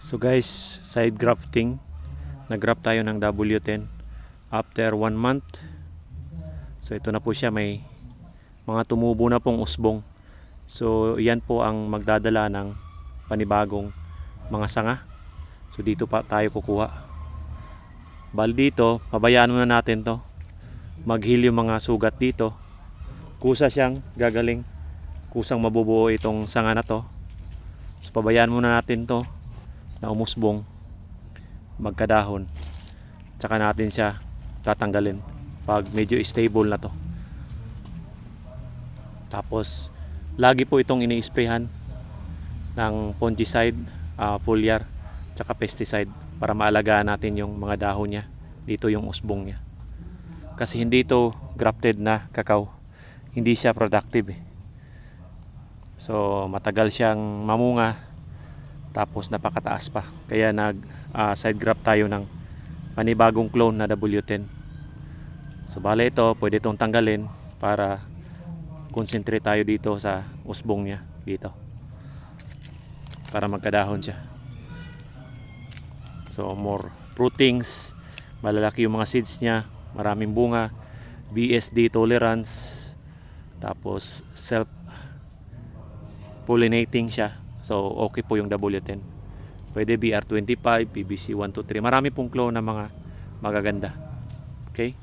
So guys, side grafting. Nag-graft tayo ng W10 after 1 month. So ito na po siya, may mga tumubo na pong usbong. So yan po ang magdadala ng panibagong mga sanga. So dito pa tayo kukuha. Bali dito, pabayaan muna natin to. Maghil yung mga sugat dito. Kusa siyang gagaling. Kusang mabubuo itong sanga na to. So pabayaan muna natin to na umusbong, magkadahon, tsaka natin siya tatanggalin pag medyo stable na to. Tapos lagi po itong ini-sprayhan ng fungicide, foliar, tsaka pesticide para maalagaan natin yung mga dahon niya, dito yung usbong niya. Kasi hindi ito grafted na kakao, hindi siya productive So matagal siyang mamunga, tapos napakataas pa. Kaya side graft tayo ng panibagong clone na W10. So bale ito, pwede itong tanggalin para concentrate tayo dito sa usbong niya dito, para magkadahon siya. So more fruitings, malalaki yung mga seeds niya, maraming bunga, BSD tolerance, tapos self pollinating siya. So okay po yung W10. Pwede BR25, PBC 123. Marami pong clone na mga magaganda. Okay?